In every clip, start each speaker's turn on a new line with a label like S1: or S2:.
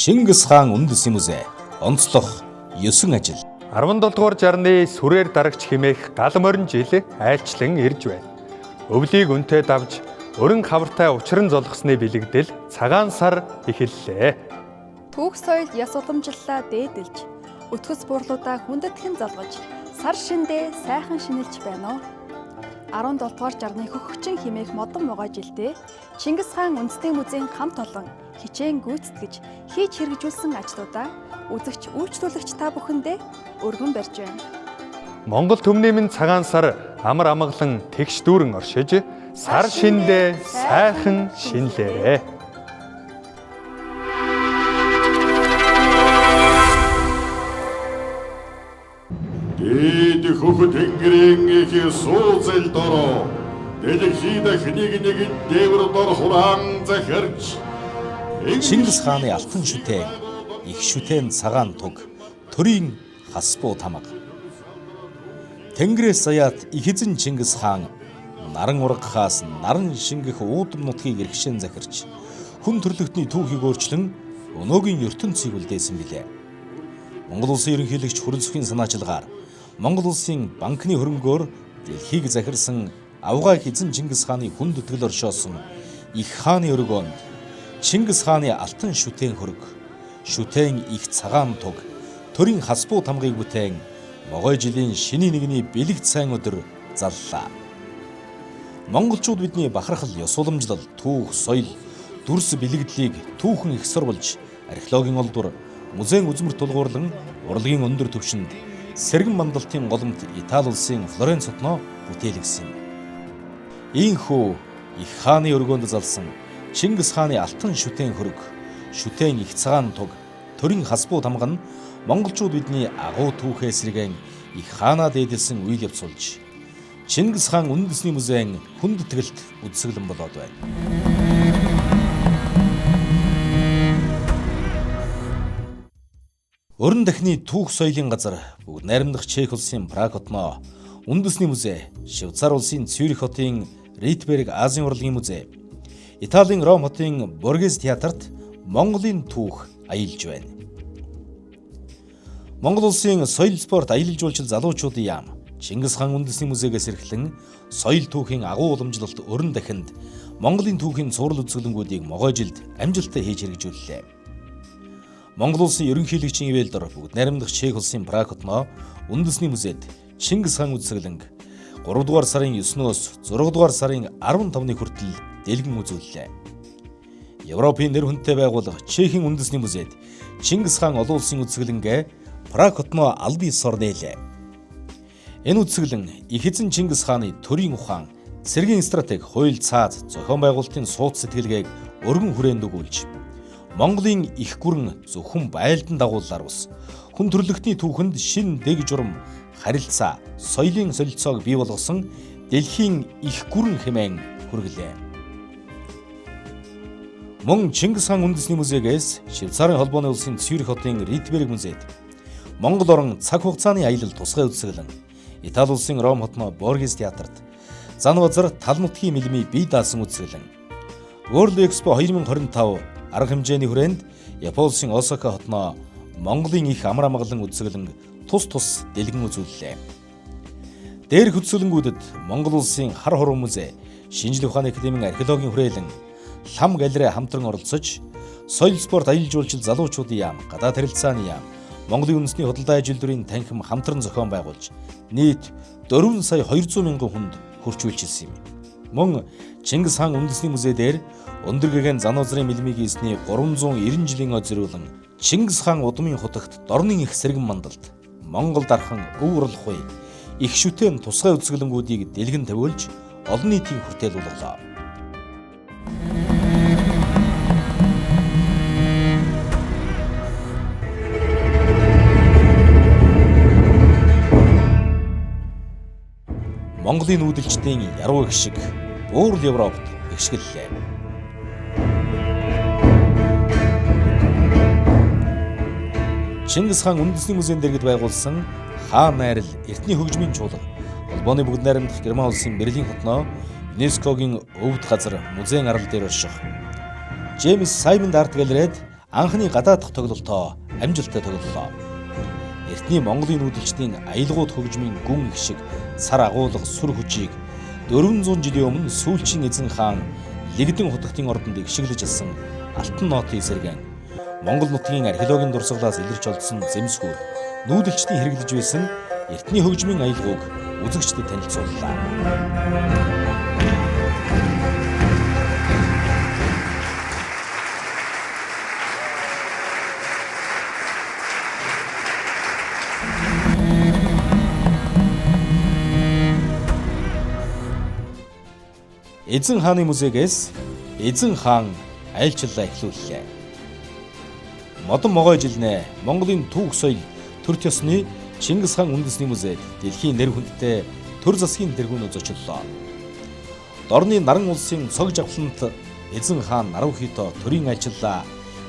S1: Чингис хаан үндэсний музей онцлох 9 ажил.
S2: 17 дугаар жарны сүрээр дарагч хэмээх гал морин жил айлчлан ирж байна. Өвлийг үнтэй давж өрн хавартай учран золгосны бэлэгдэл цагаан сар эхэллээ.
S3: Түүх соёл яс уламжлалаа дээдэлж, өтгөс буурлуудаа хүндэтгэн залгаж, сар шиндээ сайхан шинэлж байна уу? 17 дугаар жарны хөхөгчин хэмээх модон могой жилдээ Чингис хаан үндэсний музейн хамт олон хичээн гүйцэтгэж хийж хэрэгжүүлсэн ажлуудаа үзэгч үйлчлүүлэгч та бүхэндээ өргөн барьж байна.
S2: Монгол төмний минь цагаан сар амар амгалан тэгш дүүрэн оршиж сар шиндээ сайхан шинлээрээ.
S4: Дээд хөхөд тэнгэрийн их сууцэл дороо дэлхийд нэг дээвэр дор хураан захирч
S1: Чингис хааны алтан шүтэн, их шүтэн цагаан туг, төрийн хас буу тамга. Тэнгэрээс заяат их эзэн Чингис хаан наран ургахаас наран шингэх уудам нутгийг эргшэн захирч хүн төрлөختний түүхийг өөрчлөн өнөөгийн ертөнцийг үлдээсэн билээ. Монгол улсын ерөнхийлөгч Хүрэн Сүхийн санаачилгаар Монгол улсын банкны хөрөнгөөр дэлхийг захирсан авгаах эзэн Чингис хааны хүнд итгэл оршоосон их хааны өргөөнд Чингис хааны алтан шүтэн хөрөг, шүтэн их цагаан туг, төрийн хас буу тамгыг бүтээн могой жилийн шиний нэгний бэлэгт сайн өдөр заллаа. Монголчууд бидний бахархал ёс уламжлал, түүх, соёл, дүрс бэлэгдлийг түүхэн их сурвалж, археологийн олдвор, музейн үзмэр тулгуурлан урлагийн өндөр түвшинд сэргэн мандалтын голомт Итали улсын Флоренц хотноо бүтээлгсэн. Ийхүү их хааны өргөөнд залсан Чингис хааны алтан шүтэн хөрөг, шүтэн их цагаан туг, төрийн хас буу тамга нь монголчууд бидний агуу түүхээ сэргээн их хаанаа дээдэлсэн үйл явц болж Чингис хаан үндэсний музейн хүнд итгэлт үдсгэлэн болоод байна. Өрн дахны түүх соёлын газар бүгд найрамдах Чех улсын Праг хотноо үндэсний музей, Швейцар улсын Цюрих хотын Ритберг Азийн урлагийн музей, Италийн Ром хотын Боргес театрт Монголын түүх аялж байна. Монгол улсын соёл спорт аялал жуулчлал залуучуудын яам Чингис хаан үндэсний музейгээс эрхлэн соёл түүхийн агуу уламжлалт өрн дахинд Монголын түүхийн цуврал үзэсгэлэнгүүдийг могой жилд амжилттай хийж хэрэгжүүллээ. Монгол улсын ерөнхийлөгчийн ивэлдор бүгд найрамдах Чех улсын Праг хотноо үндэсний музейд Чингис хаан үзэсгэлэнг 3 дугаар сарын 9-өөс 6 дугаар сарын 15-ны хүртэл дэлгэн үзүүллээ. Европын нэр хүндтэй байгууллага Чехийн үндэсний музейд Чингис хаан олон улсын үзэсгэлэнгээ Праг хотноо албан ёсоор нээлээ. Энэ үзэсгэлэн их эзэн Чингис хааны төрийн ухаан, цэргийн стратеги, хууль цааз, зохион байгуулалтын сууц сэтгэлгээг өргөн хүрээнд өгүүлж, Монголын их гүрэн зөвхөн байлдан дагууллаар ус, хүн төрлөختний түүхэнд шин дэг журам, харилцаа, соёлын солилцоог бий болгосон дэлхийн их гүрэн хэмээн хүргэлээ. Мөн Чингис хаан үндэсний музейгээс Швейцарын холбооны улсын Цюрих хотын Ритберг музейд Монгол орон цаг хугацааны аялал тусгай үзэсгэлэн, Итали улсын Ром хотноо Боргес театрт зан базар тал нутгийн мэлмий бие даасан үзэсгэлэн, World Expo 2025 арга хэмжээний хүрээнд Япон улсын Осака хотноо Монголын их амар амгалан үзэсгэлэн тус дэлгэн үзүүллээ. Дээрх үзэсгэлэнгүүдэд Монгол улсын хар хоруу музей, Шинжлэх ухааны академийн археологийн хүрээлэн, лам галерей хамтран оролцож, соёл спорт аялал жуулчлал залуучуудын яам, гадаад харилцааны яам, Монголын үндэсний худалдаа ажилтнуудын танхим хамтран зохион байгуулж, нийт 4 сая 200 мянган хүнд хүрчүүлчихсэн юм. Мөн Чингис хаан үндэсний музей дээр өндөр гэгээн зан узрын мэлмиг хийсний 390 жилийн ой зориулан Чингис хаан удмын хутагт дорны их сэргэн мандалд Монгол дархан өв урлахгүй их шүтэн тусгай үзэсгэлэнгүүдийг дэлгэн тавиулж олон нийтийн хүртээл болголоо. Монголын нүүдэлчдийн яруу их шиг буурал Европт ихшгэллээ. Чингис хаан үндэсний музейн дэргэд байгуулсан хаан найрал эртний хөгжмийн чуулга холбооны бүгд найрамдах Герман улсын Берлин хотноо ЮНЕСКОгийн өвд газар музейн арал дээр орших Джеймс Саймонд арт галерейд анхны гадаадх тоглолтоо амжилттай тоглолоо. Эртний Монголын нүүдэлчдийн аялгууд хөгжмийн гүн их шиг сар агуулга сүр хүчийг 400 жилийн өмнө сүүлчийн эзэн хаан Лэгдэн хутагтын ордонд ишиглэж илсэн алтан ноотын эсэргэн Монгол нутгийн археологийн дурсгалаас илэрч олдсон зэмсгүүд нүүдэлчдийн хэрэглэж байсан эртний хөгжмийн аялгауг үзэгчдэд танилцууллаа. Эзэн хааны музейгээс эзэн хаан айлчлалаа эхлүүллээ. Модон могой жилнэ Монголын түүх соёл төр төсны Чингис хаан үндэсний музейд дэлхийн нэр хүндтэй төр засгийн тэргүүнүүд зочлоо. Дорны наран улсын цог жавхлант эзэн хаан Нарвхито төрийн айлчлалаа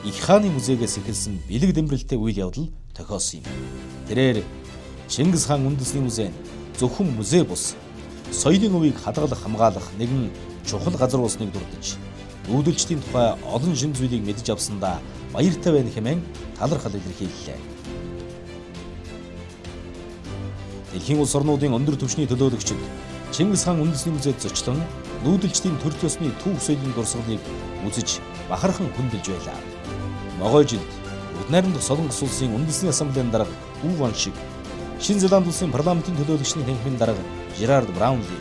S1: их хааны музейгээс эхэлсэн бэлэг дэмрэлттэй үйл явдал тохиосон юм. Тэрээр Чингис хаан үндэсний музей зөвхөн музей бус соёлын үеийг хадгалах хамгаалах нэгэн чухал газар болсныг дурдж нүүдэлчдийн тухай олон шин зүйлийг мэдж авсандаа баяртай байна хэмээн талархал илэрхийллээ. Дэлхийн улс орнуудын өндөр түвшний төлөөлөгчид Чингис хаан үндэсний музейд зочлон нүүдэлчдийн төр төсний түүх соёлын дурсгалыг үзэж бахархан хүндэлж байлаа. Могой жилд Өд найрамдах Солонгос улсын үндэсний ассамблеийн дарга Үв Ван шиг, Шинэ Зеланд улсын парламентын төлөөлөгчний танхимын дарга Жерард Браунли,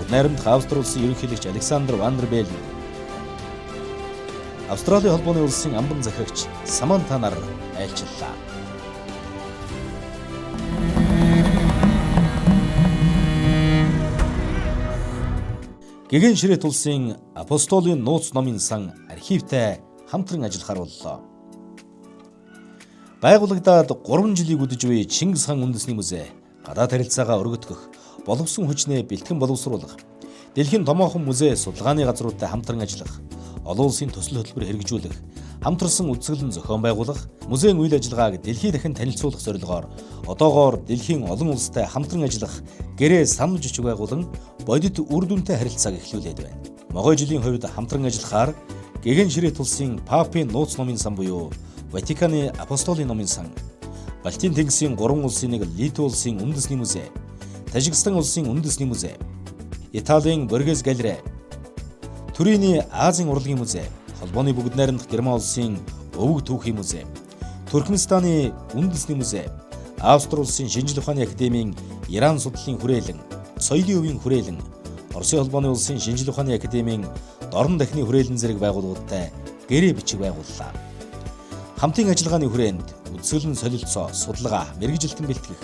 S1: Өд найрамдах Австри улсын ерөнхийлөгч Александр Ван дер Беллен, Австралийн холбооны улсын амбан захирагч Саманта нар айлчлалаа. Гэгэн Ширээт улсын Апостолийн нууц номын сан архивтай хамтран ажиллахаар боллоо. Байгуулагдаад 3 жилийг үдэж буй Чингис хаан үндэсний музей гадаад харилцаагаа өргөтгөх, боловсон хүчнээ бэлтгэн боловсруулах, дэлхийн томоохон музей судалгааны газруудтай хамтран ажиллах, олон улсын төсөл хөтөлбөр хэрэгжүүлэх, хамтарсан үзэсгэлэн зохион байгуулах, музейн үйл ажиллагааг дэлхийд дахин танилцуулах зорилгоор одоогоор дэлхийн олон улстай хамтран ажиллах гэрээ санамж жижиг байгуулан бодит үр дүнтэй харилцааг эхлүүлээд байна. Могой жилийн хувьд хамтран ажиллахаар Гэгэн Ширээт улсын Папын нууц номын сан буюу Ватиканы Апостолийн номын сан, Балтийн тэнгисийн 3 улсын нэг Литв улсын үндэсний музей, Тажикстан улсын үндэсний музей, Италийн Боргес галерей, Турины Азийн урлагийн музей, холбооны бүгд найрамдах Герман улсын өвөг түүхийн музей, Туркменстаны үндэсний музей, Австри улсын шинжлэх ухааны академийн Иран судлалын хүрээлэн, соёлын өвийн хүрээлэн, Оросын холбооны улсын шинжлэх ухааны академийн дорн дахны хүрээлэн зэрэг байгууллагуудтай гэрээ бичиг байгууллаа. Хамтын ажиллагааны хүрээнд үзэсгэлэн солилцоо, судалгаа, мэргэжилтэн бэлтгэх,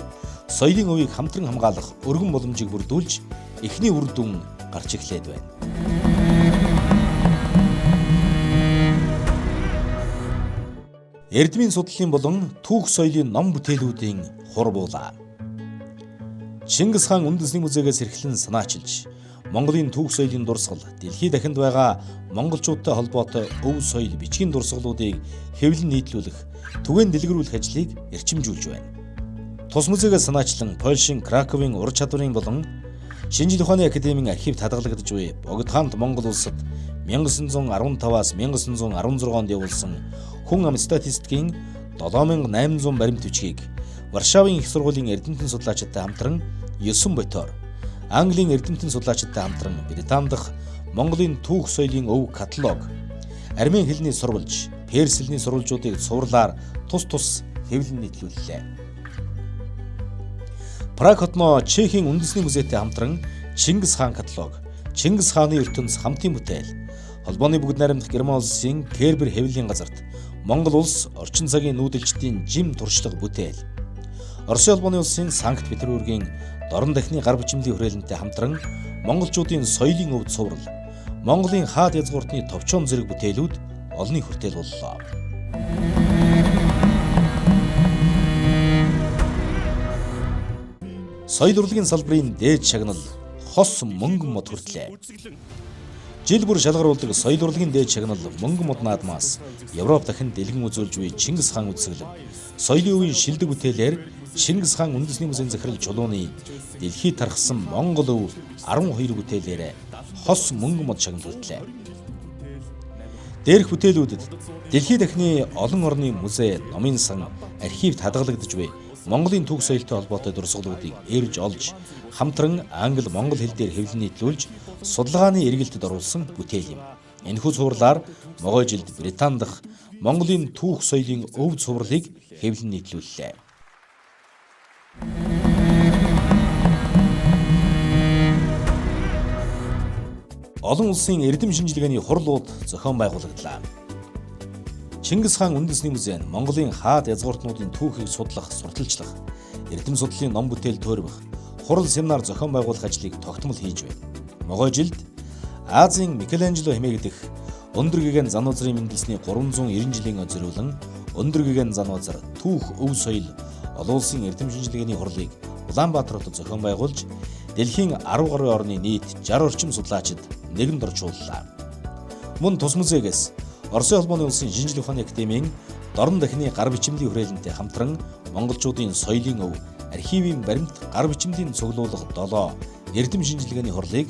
S1: соёлын өвийг хамтран хамгаалах өргөн боломжийг бүрдүүлж эхний үр дүн гарч эхлээд байна. Эрдмийн судлалын болон түүх соёлын ном бүтээлүүдийн хур буулаа. Чингис хаан үндэсний музейгээс эрхлэн санаачилж, Монголын түүх соёлын дурсгал, дэлхийд дахинд байгаа монголчуудтай холбоотой өв соёл бичгийн дурсгалуудыг хэвлэн нийтлүүлэх, түгээн дэлгэрүүлэх ажлыг эрчимжүүлж байна. Тус музейгээс санаачлан Польшийн Краковын ур чадварын болон Шинжлэх ухааны академийн архивд хадгалагдж буй Богд хаант Монгол улсад 1915-аас 1916 онд явуулсан хүн ам статистикийн 7800 баримт бичгийг Варшавын их сургуулийн эрдэмтэн судлаачидтай хамтран 9 ботоор, Английн эрдэмтэн судлаачидтай хамтран Британд дахь Монголын түүх соёлын өв каталог, Армեն хэлний сурвалж, Перс хэлний сурвалжуудыг цувралаар тус хэвлэн нийтлүүллээ. Праг хотноо Чехийн үндэсний музейтэй хамтран Чингис хаан каталог, Чингис хааны ертөнц хамтын бүтээл, холбооны бүгд найрамдах Герман улсын Кербер хэвлэлийн газарт Монгол улс орчин цагийн нүүдэлчдийн жим туршлага бүтээл, Оросын холбооны улсын Санкт Петербургийн дорн дахны гар бичмлийн хүрээлэнтэй хамтран монголчуудын соёлын өвд цуврал, Монголын хаад язгууртны товчон зэрэг бүтээлүүд олонний хүртэл боллоо. Соёл урлагийн салбарын дээд шагнал хос мөнгөн мод хүртлээ. Жил бүр шалгаруулдаг соёл урлагийн дээд шагнал мөнгөн мод наадмаас Европ дахин дэлгэн үзүүлж буй Чингис хаан үзэсгэлэн, соёлын өвийн шилдэг бүтээлээр Чингис хаан үндэсний музейн захирал чулууны дэлхийд тархсан Монгол өв 12 бүтээлээр хос мөнгөн мод шагнал хүртлээ. Дээрх бүтээлүүдэд дэлхийн дахны олон орны музей, номын сан, архивд хадгалагдж буй Монголын түүх соёлтой холбоотой дурсгалуудыг эрж олж, хамтран англи, монгол хэл дээр хэвлэн нийтлүүлж, судалгааны эргэлтэд оруулсан бүтээл юм. Энэхүү цувралаар могой жилд Британи дахь Монголын түүх соёлын өв цувралыг хэвлэн нийтлүүллээ. Олон улсын эрдэм шинжилгээний хурлууд зохион байгуулагдлаа. Чингис хаан үндэсний музей нь Монголын хаад язгууртнуудын түүхийг судлах, сурталчлах, эрдэм судлалын ном бүтээл туурвах, хурал семинар зохион байгуулах ажлыг тогтмол хийж байна. Могой жилд Азийн Микеланжело хэмээгдэх өндөр гэгээн Занвазрын мэндэлсний 390 жилийн зориулан өндөр гэгээн Занвазар түүх өв соёл олон улсын эрдэм шинжилгээний хурлыг Улаанбаатар хотод зохион байгуулж, дэлхийн 10 гаруй орны нийт 60 орчим судлаачид нэгэнд орчууллаа. Мөн тус музейгээс Оросын холбооны улсын шинжлэх ухааны академийн дорн дахины гар бичмлийн хүрээлэнтэй хамтран монголчуудын соёлын өв, архивын баримт, гар бичмлийн цуглуулга 7 эрдэм шинжилгээний хурлыг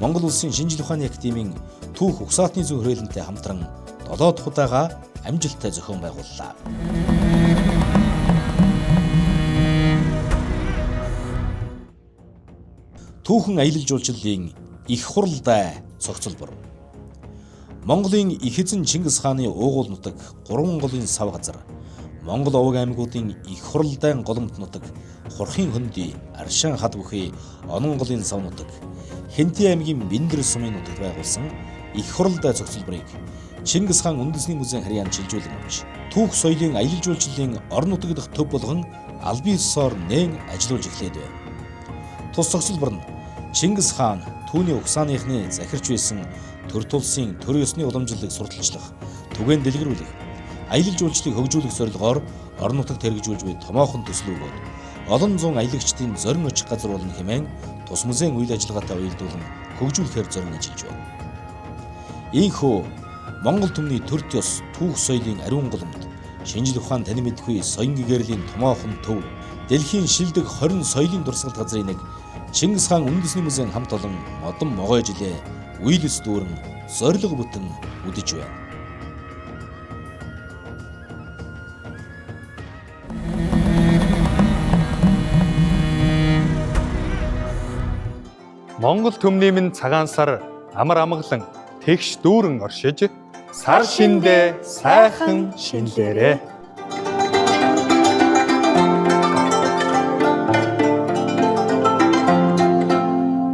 S1: Монгол улсын шинжлэх ухааны академийн түүх угсаатны зүйн хүрээлэнтэй хамтран 7 дахь удаага амжилттай зохион байгууллаа. Түүхэн аялал жуулчлалын их хуралдай цогцлбор. Монголын их эзэн Чингис хааны уугуул нутаг 3 голын сав газар, Монгол овог аймагуудын их хуралдайн голомт нутаг, Хурхын хөндөй, Аршаан хад бүхий, Онон голын сав нутаг, Хэнти аймгийн Бэндэр сумын нутагт байгуулсан их хуралдай цогцлборыг Чингис хаан үндэсний музейн харьяан шилжүүлэн авч, түүх соёлын аялал жуулчлалын орон нутаг дахь төв болгон албан ёсоор нээн ажиллаж эхлээд байна. Тус цогцлбор нь Чингис хаан түүний угсааныхны захирч байсан төр тулсын төр ёсны уламжлалыг сурталчлах, түгээн дэлгэрүүлэх, аялал жуулчлалыг хөгжүүлэх зорилгоор орон нутагт хэрэгжүүлж буй томоохон төсөл өгөөд олон зуун аялагчдын зорин очих газар болно хэмээн тус музейн үйл ажиллагаатай уялдуулан хөгжүүлэхээр зорин ажиллаж байна. Ийхүү Монгол түмний төрт ёс, түүх соёлын ариун голомт, шинжлэх ухаан тань мэдгүй соён гэгэрлийн томоохон төв, дэлхийн шилдэг 20 соёлын дурсгалт газрын нэг Чингис хаан үндэсний музейн хамт олон модон могой жилээ үйлс дүүрэн зориг бүтэн үдэж байна.
S2: Монгол төмний минь цагаан сар амар амгалан тэгш дүүрэн оршиж, сар шиндээ сайхан шинлээрээ.